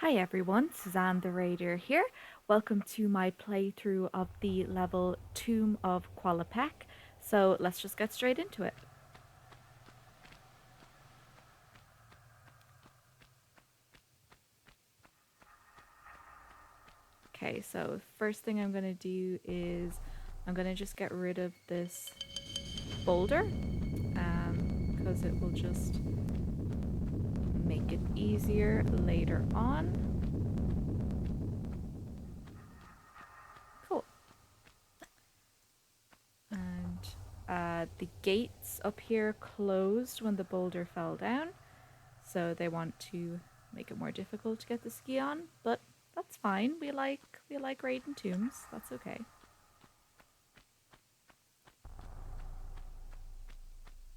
Hi everyone, Suzanne the Raider here. Welcome to my playthrough of the level Tomb of Qualopec. So let's just get straight into it. Okay, so first thing I'm going to do is I'm going to just get rid of this boulder because it will just make it easier later on. Cool. And the gates up here closed when the boulder fell down, so they want to make it more difficult to get the ski on, but that's fine. We like raiding tombs. That's okay.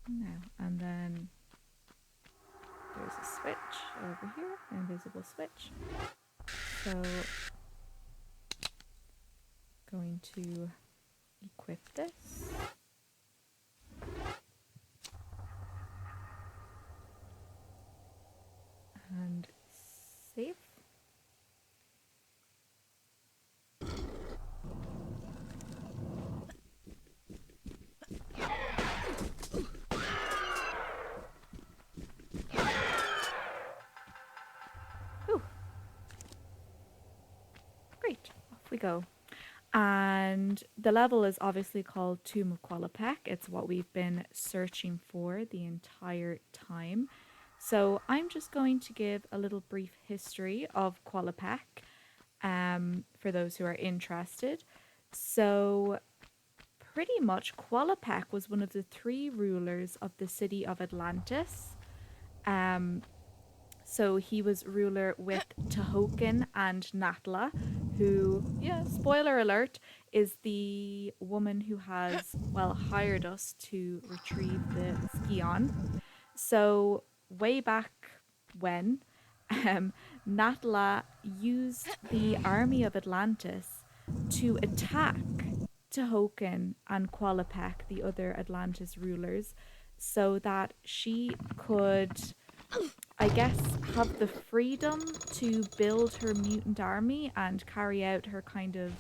Now and then there's a switch over here, invisible switch. So going to equip this. And save. Ooh. Great. Off we go. And the level is obviously called Tomb of Qualopec. It's what we've been searching for the entire time. So I'm just going to give a little brief history of Qualopec for those who are interested. So pretty much Qualopec was one of the three rulers of the city of Atlantis. Um, so he was ruler with Tahoken and Natla, who, yeah, spoiler alert, is the woman who has, well, hired us to retrieve the Skion. So way back when, um, Natla used the army of Atlantis to attack Tahoken and Qualopec, the other Atlantis rulers, so that she could, I guess, have the freedom to build her mutant army and carry out her kind of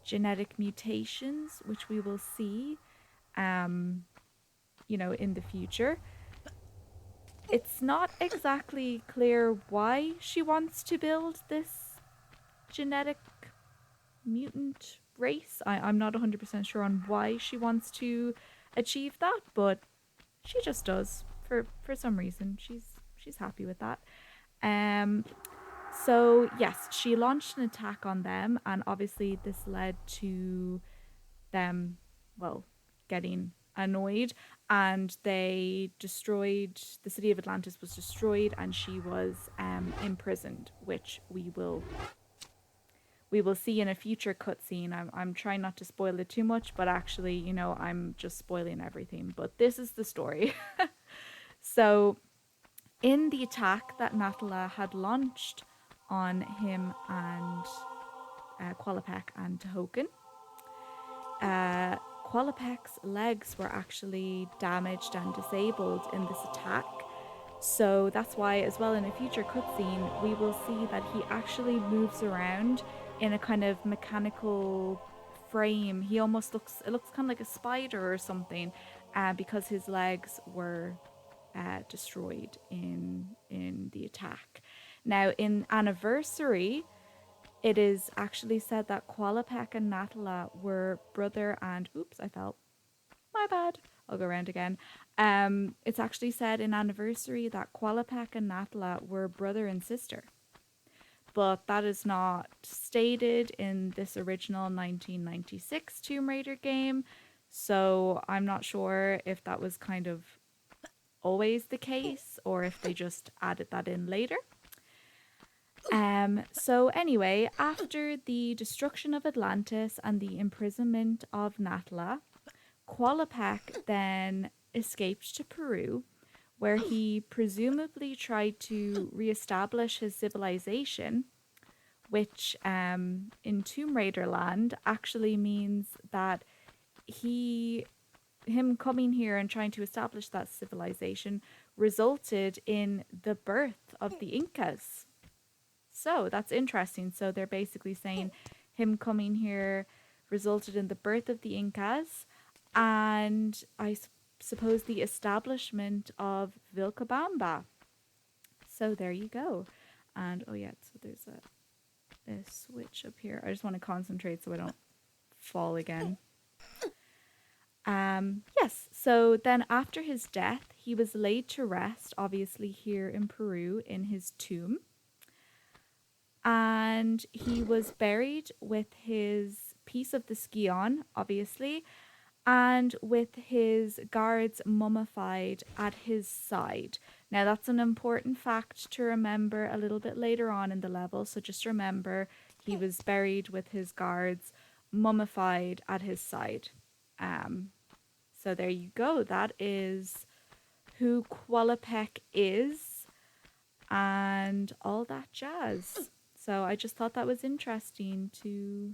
genetic mutations, which we will see, in the future. It's not exactly clear why she wants to build this genetic mutant race. I'm not 100% sure on why she wants to achieve that, but she just does for some reason. She's happy with that. Um so yes, she launched an attack on them, and obviously this led to them, well, getting annoyed, and they destroyed the city of Atlantis was destroyed, and she was imprisoned, which we will see in a future cutscene. I'm trying not to spoil it too much, but actually, I'm just spoiling everything. But this is the story. So, in the attack that Natala had launched on him and Qualopec and Tahoken, uh, Qualopec's legs were actually damaged and disabled in this attack. So that's why, as well, in a future cutscene, we will see that he actually moves around in a kind of mechanical frame. He almost looks kind of like a spider or something, because his legs were destroyed in the attack. Now, in Anniversary, it is actually said that Qualopec and Natala were brother and oops, I fell. My bad. I'll go around again. It's actually said in Anniversary that Qualopec and Natala were brother and sister, but that is not stated in this original 1996 Tomb Raider game. So I'm not sure if that was kind of always the case or if they just added that in later. So anyway, after the destruction of Atlantis and the imprisonment of Natla, Qualopec then escaped to Peru, where he presumably tried to reestablish his civilization, which in Tomb Raider land actually means that him coming here and trying to establish that civilization resulted in the birth of the Incas. So that's interesting. So they're basically saying him coming here resulted in the birth of the Incas and suppose the establishment of Vilcabamba. So there you go. And oh yeah, so there's a switch up here. I just want to concentrate so I don't fall again. Yes, so then after his death, he was laid to rest, obviously here in Peru, in his tomb. And he was buried with his piece of the ski on, obviously, and with his guards mummified at his side. Now, that's an important fact to remember a little bit later on in the level. So just remember, he was buried with his guards mummified at his side. So there you go. That is who Qualopec is and all that jazz. So I just thought that was interesting to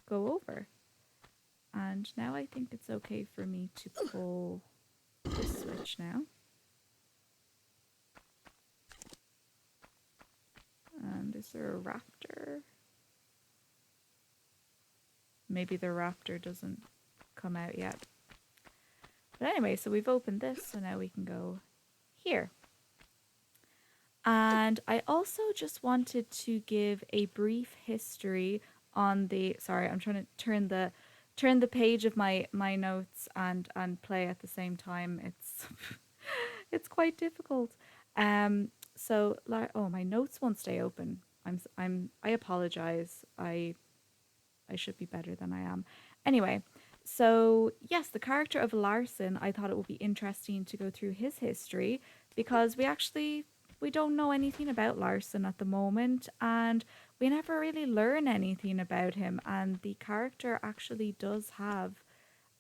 go over. And now I think it's okay for me to pull this switch now. And is there a raptor? Maybe the raptor doesn't come out yet. But anyway, so we've opened this, so now we can go here. And I also just wanted to give a brief history on the, sorry, I'm trying to turn the page of my notes and play at the same time. It's it's quite difficult. So oh, my notes won't stay open. I apologize. I should be better than I am. Anyway, so yes, the character of Larson, I thought it would be interesting to go through his history because we don't know anything about Larson at the moment, and we never really learn anything about him, and the character actually does have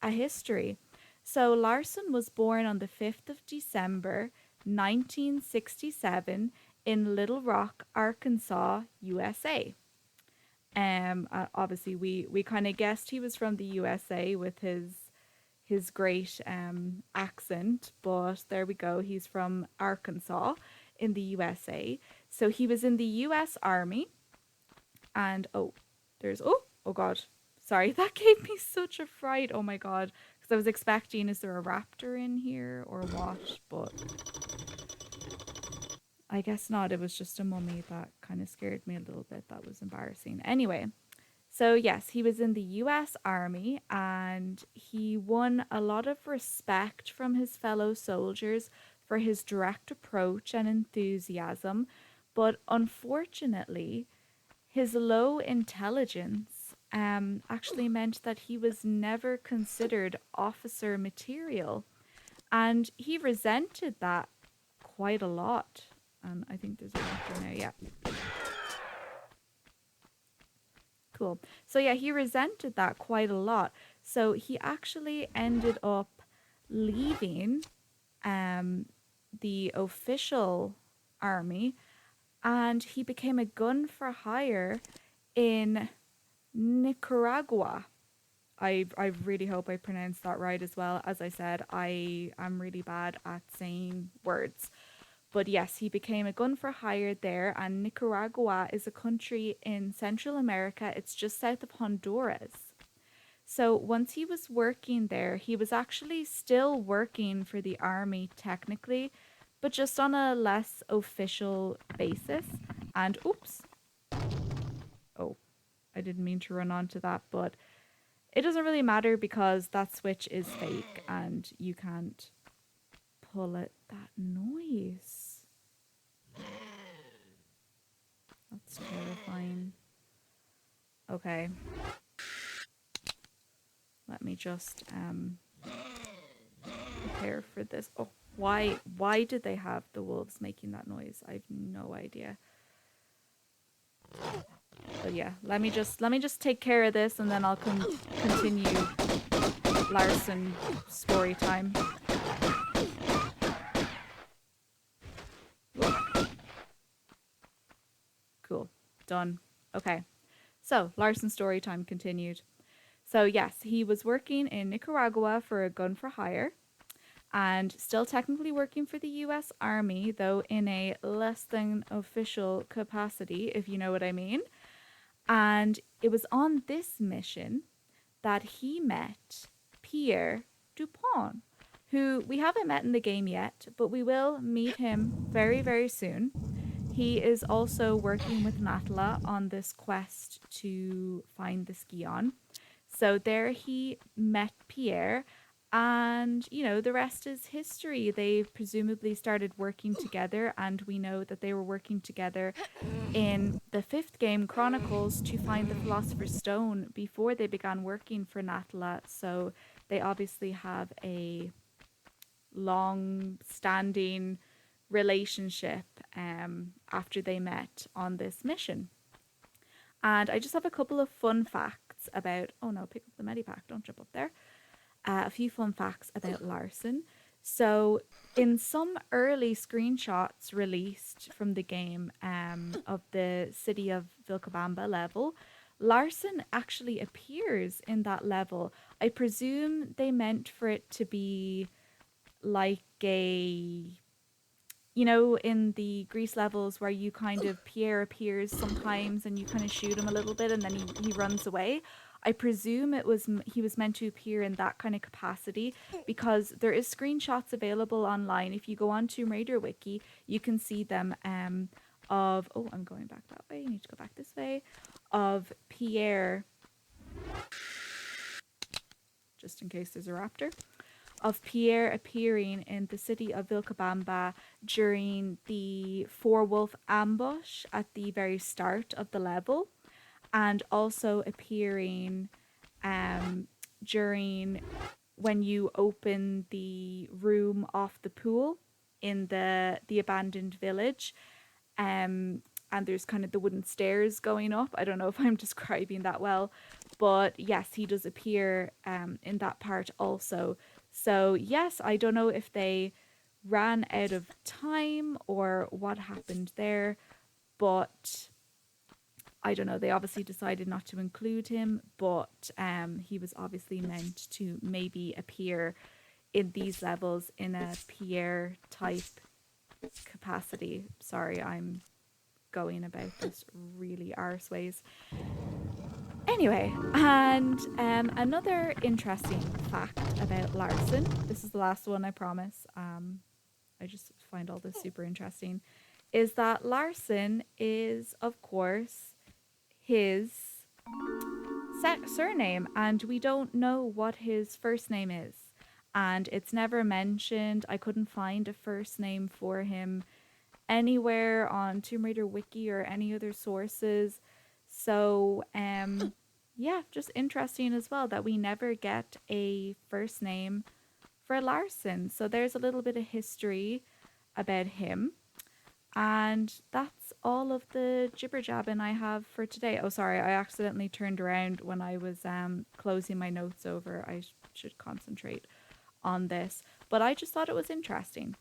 a history. So Larson was born on the 5th of December, 1967 in Little Rock, Arkansas, USA. Obviously we kind of guessed he was from the USA with his great accent, but there we go. He's from Arkansas in the USA. So he was in the US Army, and oh god, sorry, that gave me such a fright. Oh my god, because I was expecting, is there a raptor in here or what? But I guess not. It was just a mummy. That kind of scared me a little bit. That was embarrassing. Anyway, so yes, he was in the US Army and he won a lot of respect from his fellow soldiers for his direct approach and enthusiasm. But unfortunately, his low intelligence actually meant that he was never considered officer material. And he resented that quite a lot. And I think there's a raptor now, yeah. Cool. So yeah, he resented that quite a lot. So he actually ended up leaving the official army, and he became a gun for hire in Nicaragua. I really hope I pronounced that right as well. As I said, I am really bad at saying words. But yes, he became a gun for hire there, and Nicaragua is a country in Central America. It's just south of Honduras. So once he was working there, he was actually still working for the army technically, but just on a less official basis. And oops. Oh, I didn't mean to run onto that, but it doesn't really matter because that switch is fake and you can't pull it. That noise. That's terrifying. Okay. Let me just prepare for this. Oh, why did they have the wolves making that noise? I have no idea. But yeah, let me just take care of this and then I'll continue Larson story time. Cool. Done. Okay. So, Larson story time continued. So, yes, he was working in Nicaragua for a gun for hire. and still technically working for the US Army, though in a less than official capacity, if you know what I mean. And it was on this mission that he met Pierre Dupont, who we haven't met in the game yet, but we will meet him very, very soon. He is also working with Natala on this quest to find the Skion. So there he met Pierre, and the rest is history. They presumably started working together, and we know that they were working together in the fifth game, Chronicles, to find the Philosopher's Stone before they began working for Natala. So they obviously have a long-standing relationship after they met on this mission. And I just have a couple of fun facts about... Oh no, pick up the medipack, don't jump up there. A few fun facts about Larson. So in some early screenshots released from the game of the city of Vilcabamba level, Larson actually appears in that level. I presume they meant for it to be like a... in the Greece levels where you kind of... Pierre appears sometimes and you kind of shoot him a little bit and then he runs away. I presume he was meant to appear in that kind of capacity, because there is screenshots available online. If you go on Tomb Raider Wiki, you can see them of... Oh, I'm going back that way. You need to go back this way. Of Pierre, just in case there's a raptor. Of Pierre appearing in the city of Vilcabamba during the four-wolf ambush at the very start of the level, and also appearing during when you open the room off the pool in the abandoned village, and there's kind of the wooden stairs going up. I don't know if I'm describing that well, but yes, he does appear in that part also. So yes, I don't know if they ran out of time or what happened there, but I don't know. They obviously decided not to include him, but he was obviously meant to maybe appear in these levels in a Pierre type capacity. Sorry, I'm going about this really arseways. Anyway, and another interesting fact about Larson. This is the last one, I promise. I just find all this super interesting. Is that Larson is, of course, his surname, and we don't know what his first name is. And it's never mentioned. I couldn't find a first name for him anywhere on Tomb Raider Wiki or any other sources. So, yeah, just interesting as well that we never get a first name for Larson. So there's a little bit of history about him. And that's all of the jibber jabbing I have for today. Oh, sorry, I accidentally turned around when I was closing my notes over. I should concentrate on this. But I just thought it was interesting.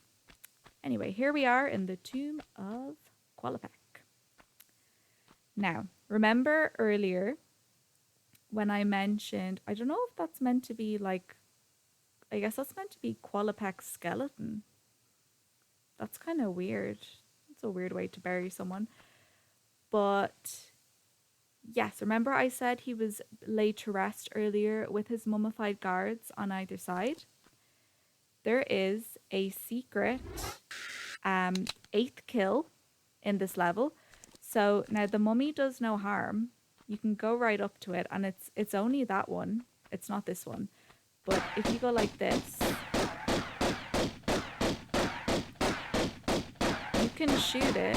Anyway, here we are in the Tomb of Qualopec. Now, remember earlier when I mentioned, I don't know if that's meant to be like, I guess that's meant to be Qualopec's skeleton. That's kind of weird. It's a weird way to bury someone. But yes, remember I said he was laid to rest earlier with his mummified guards on either side? There is a secret 8th kill in this level. So now the mummy does no harm. You can go right up to it, and it's only that one. It's not this one. But if you go like this, you can shoot it.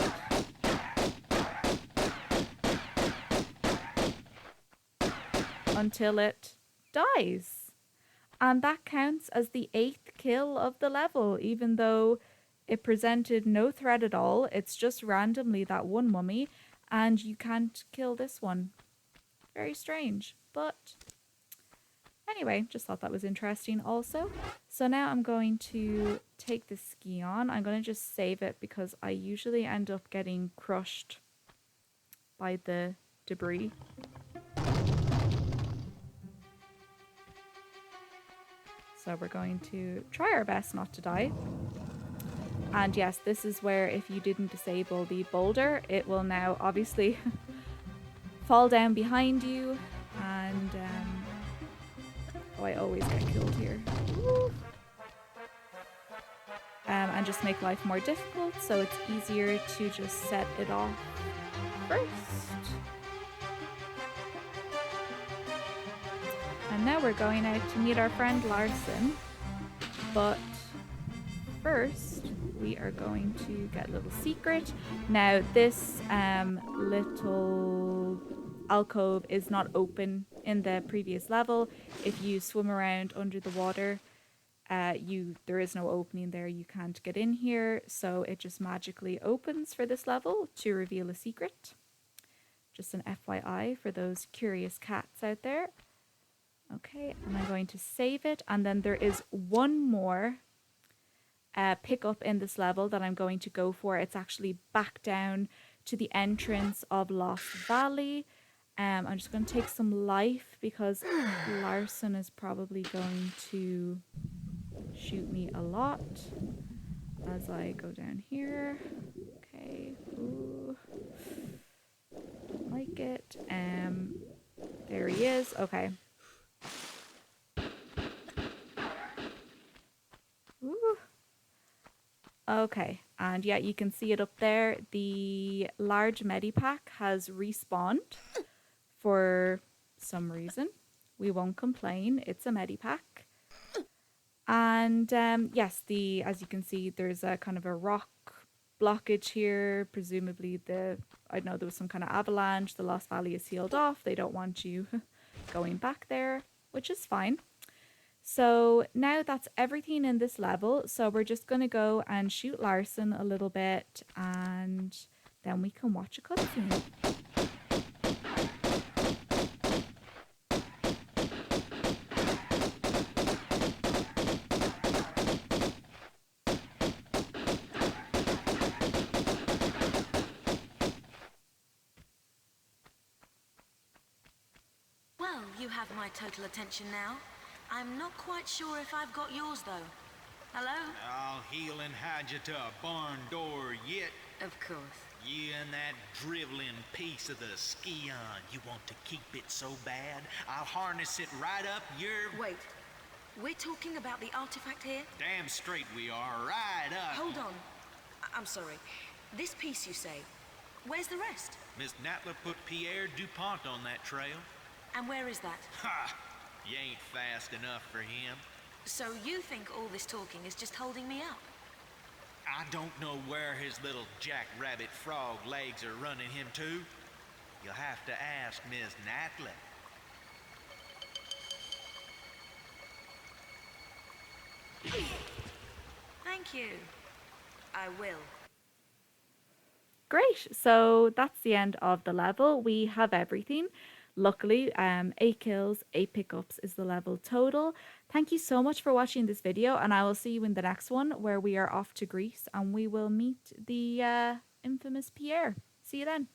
Until it dies. And that counts as the 8th kill of the level, even though it presented no threat at all. It's just randomly that one mummy, and you can't kill this one. Very strange, but anyway, just thought that was interesting also. So now I'm going to take the Skion. I'm going to just save it because I usually end up getting crushed by the debris. So we're going to try our best not to die. And yes, this is where if you didn't disable the boulder, it will now obviously fall down behind you. And oh, I always get killed here. And just make life more difficult, so it's easier to just set it off first. And now we're going out to meet our friend Larson, but first we are going to get a little secret. Now this little alcove is not open in the previous level. If you swim around under the water, there is no opening there, you can't get in here, so it just magically opens for this level to reveal a secret. Just an FYI for those curious cats out there. Okay, and I'm going to save it, and then there is one more pickup in this level that I'm going to go for. It's actually back down to the entrance of Lost Valley. I'm just going to take some life because Larson is probably going to shoot me a lot as I go down here. Okay. Ooh. Don't like it. There he is. Okay. Ooh. Okay, and yeah, you can see it up there. The large medipack has respawned for some reason. We won't complain. It's a medipack. And yes, as you can see, there's a kind of a rock blockage here. Presumably I know there was some kind of avalanche. The Lost Valley is sealed off. They don't want you going back there, which is fine. So now that's everything in this level. So we're just going to go and shoot Larson a little bit, and then we can watch a cutscene. Well, you have my total attention now. I'm not quite sure if I've got yours, though. Hello? I'll heel and hide you to a barn door yet. Of course. You and that driveling piece of the ski-on. You want to keep it so bad, I'll harness it right up your... Wait. We're talking about the artifact here? Damn straight we are, right up. Hold on. I'm sorry. This piece, you say. Where's the rest? Miss Natla put Pierre DuPont on that trail. And where is that? Ha! You ain't fast enough for him. So you think all this talking is just holding me up? I don't know where his little jackrabbit frog legs are running him to. You'll have to ask Miss Natla. Thank you. I will. Great, so that's the end of the level. We have everything. Luckily, 8 kills, 8 pickups is the level total. Thank you so much for watching this video, and I will see you in the next one where we are off to Greece and we will meet the infamous Pierre. See you then.